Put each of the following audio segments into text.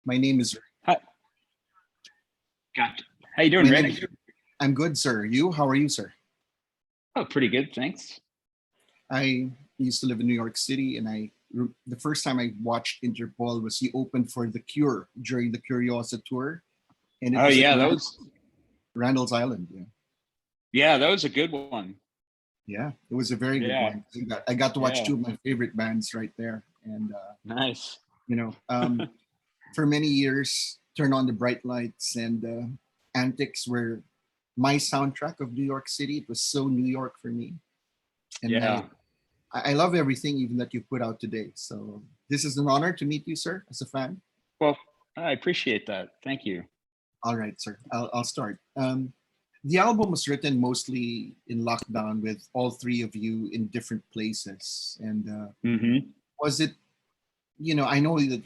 My name is Hi, gotcha. How you doing, my name Rick? is I'm good, sir. You? How are you, sir? Oh, pretty good, thanks. I used to live in New York City, and the first time I watched Interpol was he opened for The Cure during the Curiosa tour, and it Oh was at yeah, that was Randall's Island. Yeah, a good one. yeah, it was a very good Yeah, one. I got to watch yeah, two of my favorite bands right there, and nice. you know, um, for many years, Turn on the Bright Lights and Antics were my soundtrack of New York City. It was so New York for me, and Yeah. I love everything even that you put out today. So this is an honor to meet you, sir, as a fan. Well, I appreciate that. Thank you. All right, sir. I'll start. The album was written mostly in lockdown with all three of you in different places. And Hmm. was it, I know that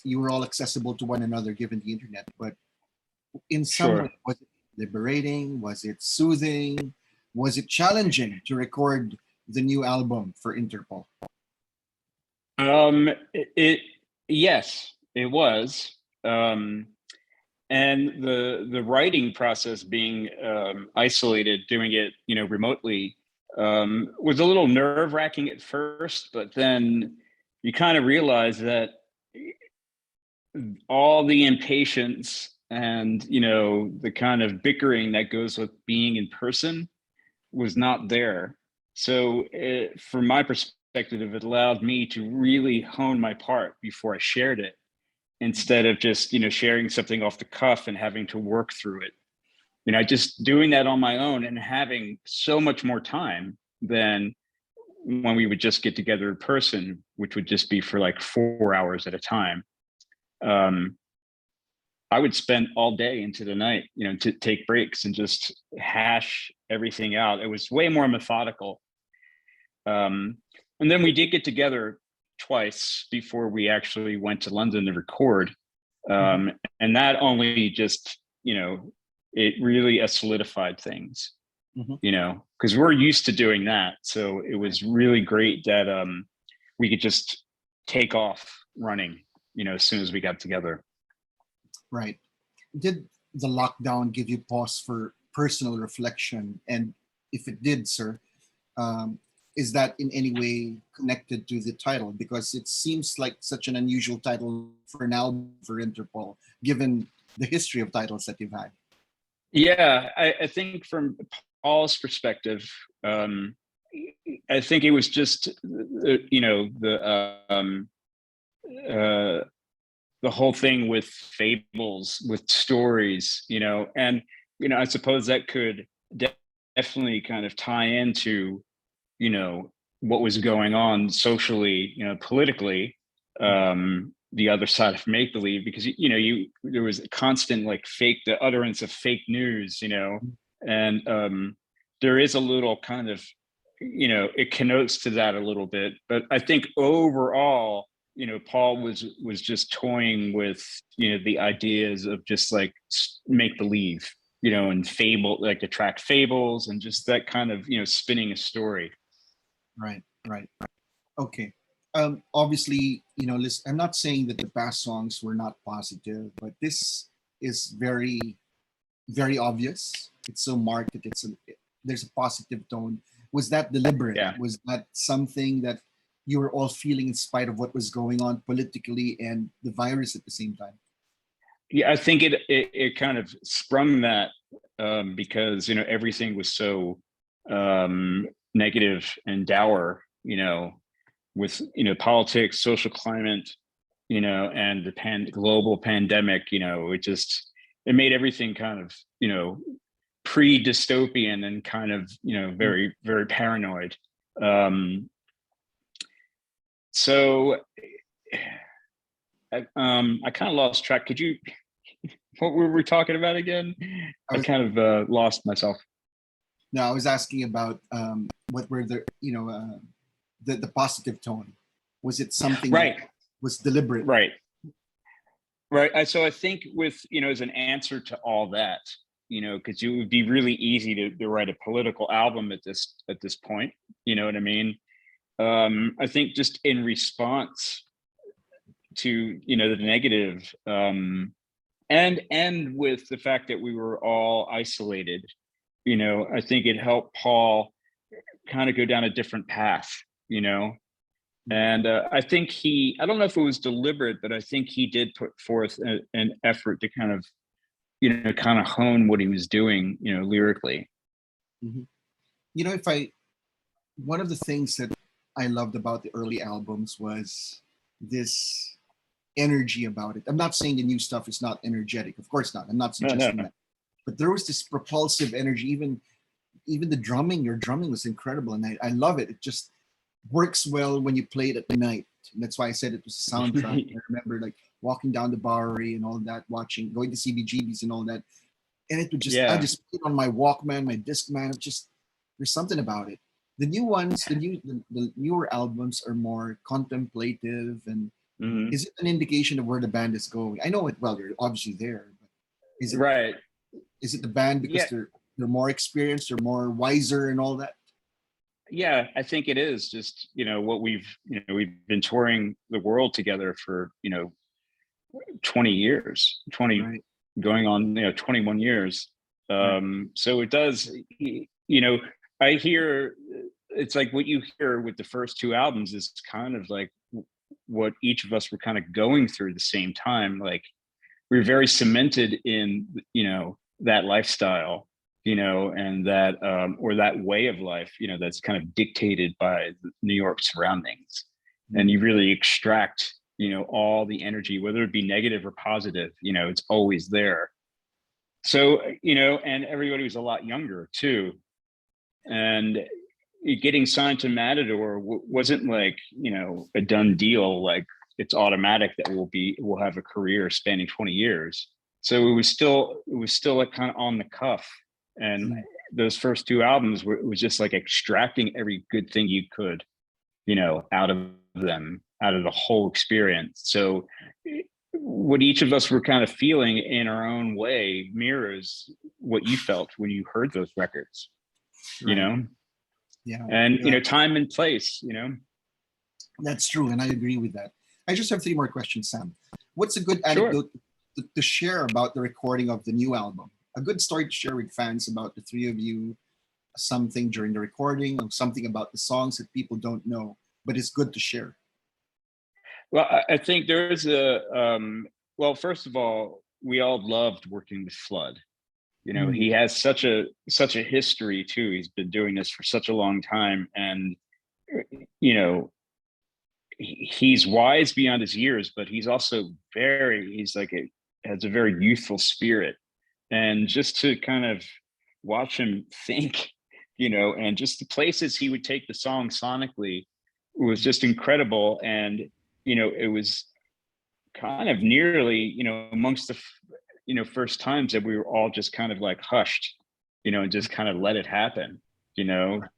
you were all accessible to one another given the internet, but in some way, Sure. was it liberating? Was it soothing? Was it challenging to record the new album for Interpol? It yes, it was. Um, and the writing process being isolated, doing it, remotely, was a little nerve wracking at first, but then you kind of realize that all the impatience and the kind of bickering that goes with being in person was not there. So from my perspective, it allowed me to really hone my part before I shared it, instead of just sharing something off the cuff and having to work through it. Just doing that on my own and having so much more time than when we would just get together in person, which would just be for like 4 hours at a time. um, I would spend all day into the night, to take breaks and just hash everything out. It was way more methodical. Um, and then we did get together twice before we actually went to London to record. Mhm. And that only just, it really solidified things, Mhm. because we're used to doing that. So it Right. was really great that we could just take off running, as soon as we got together. Right. Did the lockdown give you pause for personal reflection? And if it did, sir, um, is that in any way connected to the title? Because it seems like such an unusual title for an album for Interpol, given the history of titles that you've had. Yeah, I think from Paul's perspective, um, I think it was just uh, the whole thing with fables, with stories, and I suppose that could definitely kind of tie into what was going on socially, politically, the other side of make believe, because you there was a constant like the utterance of fake news, and there is a little kind of it connotes to that a little bit, but I think overall, Paul was just toying with the ideas of just like make believe, and fable, like the track fables, and just that kind of spinning a story. Right, right. Okay. Obviously, listen, I'm not saying that the past songs were not positive, but this is very, very obvious. It's so marked that there's a positive tone. Was that deliberate? Yeah. Was that something that you were all feeling in spite of what was going on politically and the virus at the same time? Yeah, I think it kind of sprung that, because everything was so negative and dour, with politics, social climate, and the global pandemic. It made everything kind of pre-dystopian and kind of Mm. very, very paranoid. Um, so I kind of lost track. Could you What were we talking about again? I I was kind of lost myself. No, I was asking about what were the positive tone. Was it something that Right, was deliberate? right, right. So I think with as an answer to all that, because it would be really easy to write a political album at this point. You know what I mean? I think just in response to the negative, and with the fact that we were all isolated, I think it helped Paul kind of go down a different path, and I think I don't know if it was deliberate, but I think he did put forth an effort to kind of hone what he was doing, lyrically. Mhm. If one of the things that I loved about the early albums was this energy about it. I'm not saying the new stuff is not energetic. Of course not. I'm not No, no. suggesting that. But there was this propulsive energy. Even the drumming, your drumming was incredible, and I love it. It just works well when you play it at night. And that's why I said it was a soundtrack. I remember like walking down the Bowery and all that, going to CBGBs and all that. And it would I Yeah. just put it on my Walkman, my Discman. There's something about it. The new ones, the newer albums are more contemplative. And Mhm. is it an indication of where the band is going? I know it well. You're obviously there, but is it Right. is it the band because Yeah. they're more experienced, they're more wiser, and all that? Yeah, I think it is just, what we've been touring the world together for, 20 years, 20 Right. going on, 21 years. Right. So it does, I hear it's like what you hear with the first two albums is kind of like what each of us were kind of going through at the same time. Like we're very cemented in, that lifestyle, and that, or that way of life, that's kind of dictated by the New York surroundings. And you really extract, all the energy, whether it be negative or positive, it's always there. So, and everybody was a lot younger too. And getting signed to Matador wasn't like, a done deal. Like it's automatic that we'll have a career spanning 20 years. So it was still like kind of on the cuff. And those first two albums was just like extracting every good thing you could, out of them, out of the whole experience. So what each of us were kind of feeling in our own way mirrors what you felt when you heard those records, Right. Yeah. and, Yeah. time and place, That's true, and I agree with that. I just have three more questions, Sam. What's a good Sure. anecdote to share about the recording of the new album? A good story to share with fans about the three of you, something during the recording, or something about the songs that people don't know, but it's good to share. Well, I think there's well, first of all, we all loved working with Flood. He has such a history too. He's been doing this for such a long time, and you know, he's wise beyond his years, but he's also he's like has a very youthful spirit. And just to kind of watch him think, and just the places he would take the song sonically was just incredible. And, it was kind of nearly, amongst the, first times that we were all just kind of like hushed, and just kind of let it happen,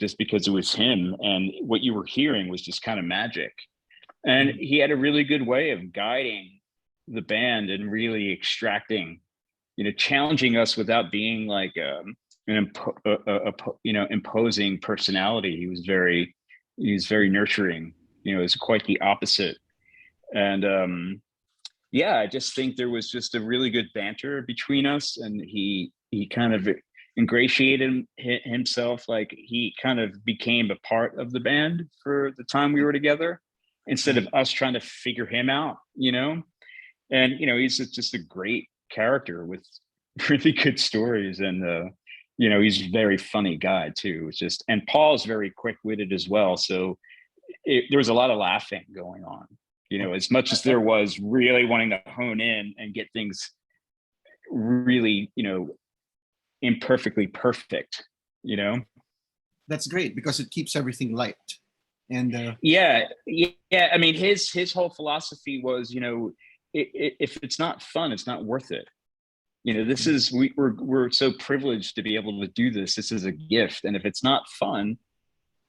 just because it was him. And what you were hearing was just kind of magic. And he had a really good way of guiding the band and really extracting, challenging us without being like imposing personality. He was very nurturing. It's quite the opposite. And yeah, I just think there was just a really good banter between us, and he kind of ingratiated himself. Like he kind of became a part of the band for the time we were together, instead of us trying to figure him out. And he's just a great character with really good stories, and he's a very funny guy too. And Paul's very quick-witted as well, so there was a lot of laughing going on, as much as there was really wanting to hone in and get things really, imperfectly perfect. That's great because it keeps everything light. And yeah. I mean, his whole philosophy was, if it's not fun, it's not worth it. This is we're so privileged to be able to do this. This is a gift, and if it's not fun,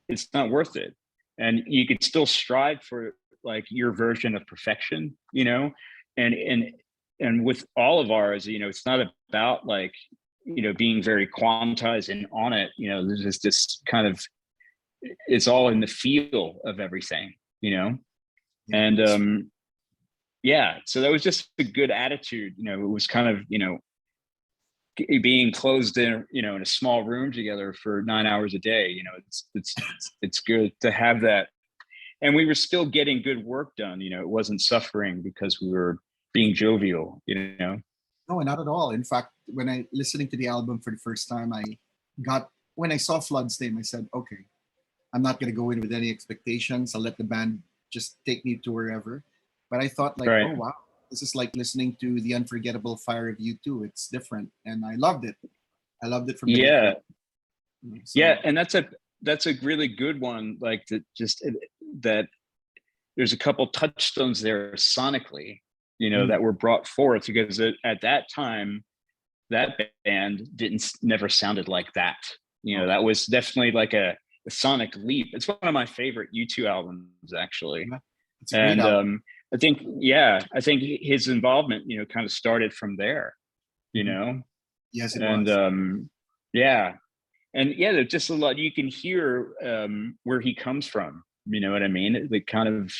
it's not worth it. And you could still strive for like your version of perfection, and with all of ours, it's not about like, being very quantized and on it. There's just this kind of, it's all in the feel of everything, Yeah. and yeah, so that was just a good attitude. You know, it was kind of, you know, being closed in, you know, in a small room together for 9 hours a day. You know, it's good to have that. And we were still getting good work done. You know, it wasn't suffering because we were being jovial, you know. No, not at all. In fact, when I listening to the album for the first time, I got when I saw Flood's name, I said, okay, I'm not gonna go in with any expectations. I'll let the band just take me to wherever. But I thought like, Right. oh wow, this is like listening to the unforgettable Fire of You too. It's different, and I loved it. I loved it from the get Yeah. go. Yeah. So And that's a really good one. Like that there's a couple touchstones there sonically, you know, mm, that were brought forth because at that time, that band didn't never sounded like that. You know, oh, that was definitely like a sonic leap. It's one of my favorite U2 albums, actually. yeah, it's a great And album. I think, yeah, I think his involvement, you know, kind of started from there, you Mhm. know, Yes, it and was. yeah, and yeah, there's just a lot you can hear where he comes from. You know what I mean? The kind of,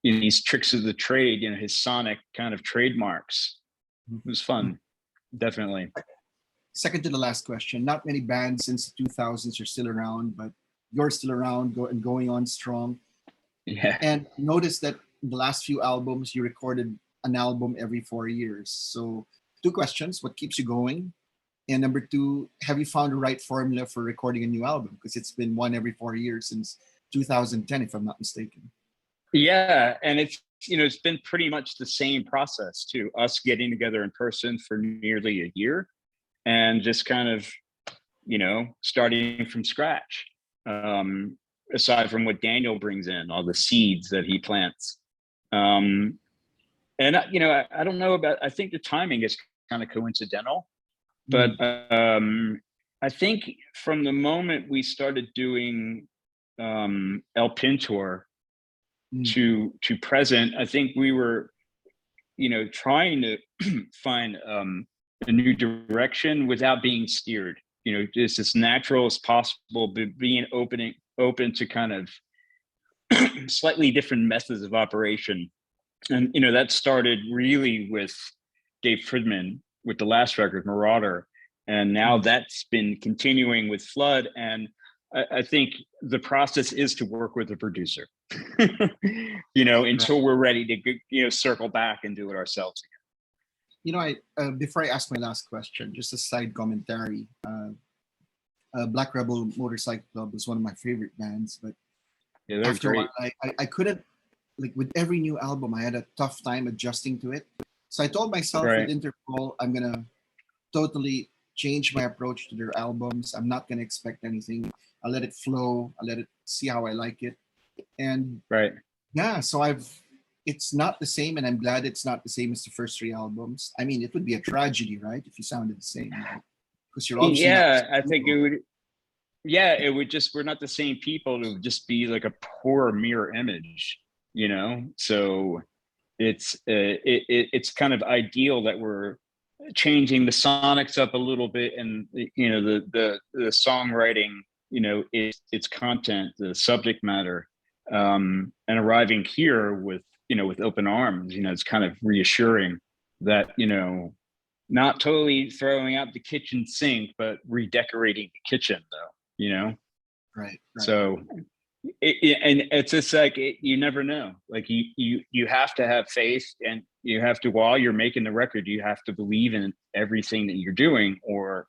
you know, these tricks of the trade, you know, his sonic kind of trademarks. Mhm. It was Mhm. fun, definitely. Second to the last question. Not many bands since the 2000s are still around, but you're still around and going on strong. Yeah. And notice that in the last few albums, you recorded an album every 4 years. So, two questions: what keeps you going? And number two, have you found the right formula for recording a new album? Because it's been one every 4 years since 2010, if I'm not mistaken. Yeah, and it's, you know, it's been pretty much the same process too. Us getting together in person for nearly a year and just kind of, you know, starting from scratch. Um, Aside from what Daniel brings in, all the seeds that he plants. Um, and you know, I don't know about. I think the timing is kind of coincidental, but Mm, I think from the moment we started doing El Pintor mm, to present, I think we were, you know, trying to find a new direction without being steered. You know, just as natural as possible, but being open to kind of slightly different methods of operation. And you know, that started really with Dave Fridman with the last record, Marauder, and now mm. that's been continuing with Flood. And I think the process is to work with a producer, you know, Right, right. until we're ready to, you know, circle back and do it ourselves I before I ask my last question, just a side commentary. Black Rebel Motorcycle Club was one of my favorite bands, but again. Yeah, they're after a while, great. I couldn't like with every new album, I had a tough time adjusting to it. So I told myself with Right, Interpol, I'm gonna totally change my approach to their albums. I'm not gonna expect anything. I'll let it flow. I'll let it see how I like it. And right. yeah, so I've it's not the same, and I'm glad it's not the same as the first three albums. I mean, it would be a tragedy, right, if you sounded the same, right? Because you're obviously not the Yeah, I same think it people. would. Yeah, it would just, we're not the same people. It would just be like a poor mirror image, you know. So it's kind of ideal that we're changing the sonics up a little bit, and you know, the songwriting, you know, its content, the subject matter, and arriving here with, you know, with open arms. You know, it's kind of reassuring that, you know, not totally throwing out the kitchen sink, but redecorating the kitchen, though. You know, Right, right. so and it's just like you never know. Like you have to have faith, and you have to, while you're making the record, you have to believe in everything that you're doing, or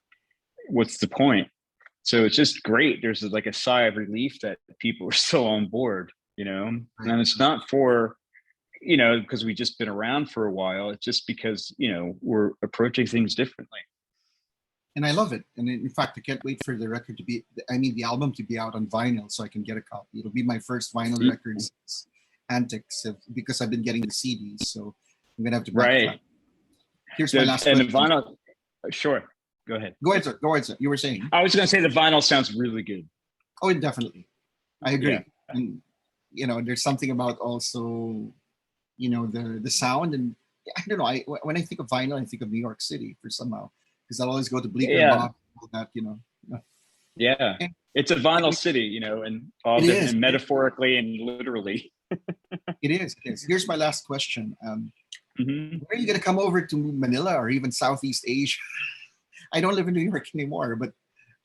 what's the point? So it's just great. There's like a sigh of relief that people are still on board, you know. Right. And it's not for, you know, because we've just been around for a while. It's just because, you know, we're approaching things differently. And I love it. And in fact, I can't wait for the record to be, I mean, the album to be out on vinyl so I can get a copy. It'll be my first vinyl record since Antics because I've been getting the CDs. So I'm going to have to backtrack. Right. Here's my last And the question. vinyl, sure. Go ahead. Go ahead, sir. Go ahead, sir. You were saying? I was going to say the vinyl sounds really good. Oh, definitely. I Yeah. agree. And, there's something about also, the sound. And I don't know. When I think of vinyl, I think of New York City for somehow, because I'll always go to Bleecker Yeah. Box, all that. Yeah. And It's a vinyl it, city, you know, and all it different, is. and It is. metaphorically and literally. It is. It is. Here's my last question. Mhm. When are you going to come over to Manila or even Southeast Asia? I don't live in New York anymore, but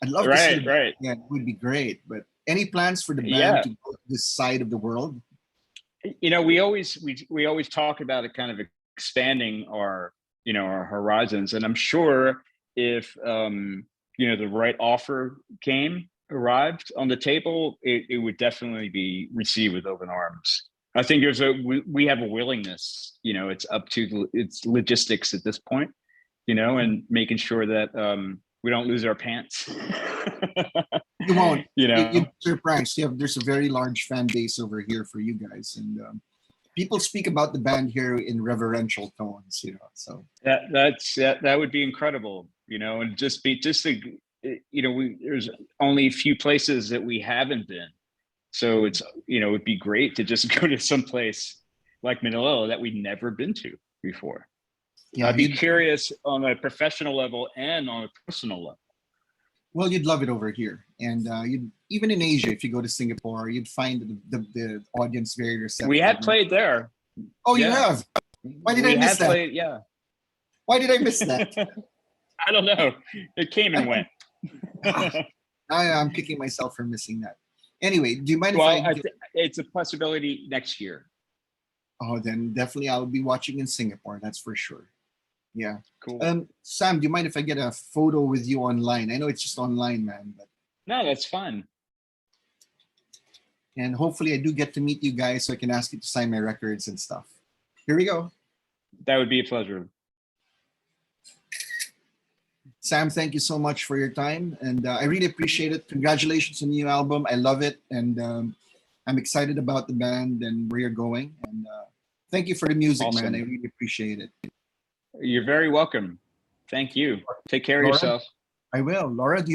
I'd love to see the Right, band right. again. It would be great. But any plans for the band Yeah. to go to this side of the world? We always talk about it kind of expanding our our horizons, and I'm sure if the right offer arrived on the table, it would definitely be received with open arms. I think we have a willingness. It's up to it's logistics at this point, and making sure that we don't lose our pants. You won't. you You'd know be surprised. There's a very large fan base over here for you guys, and people speak about the band here in reverential tones. So that would be incredible, and there's only a few places that we haven't been, so it'd be great to just go to some place like Manila that we'd never been to before. yeah, I'd be curious on a professional level and on a personal level. well, you'd love it over here, and you'd even in Asia. If you go to Singapore, you'd find the audience very We receptive. had played there. Oh, you Yeah. have. Why did We I miss had that? played, yeah. Why did I miss that? I don't know. It came and went. I'm kicking myself for missing that. Anyway, do you mind if Well, I? it's a possibility next year. Oh, then definitely I'll be watching in Singapore. That's for sure. Yeah. Cool. Sam, do you mind if I get a photo with you online? I know it's just online, man, but No, that's fun. and hopefully I do get to meet you guys so I can ask you to sign my records and stuff. Here we go. That would be a pleasure. Sam, thank you so much for your time, and I really appreciate it. Congratulations on the new album. I love it, and I'm excited about the band and where you're going. And thank you for the music, Awesome. man. I really appreciate it. You're very welcome. Thank you. Take care of Laura? yourself. I will. Laura, do you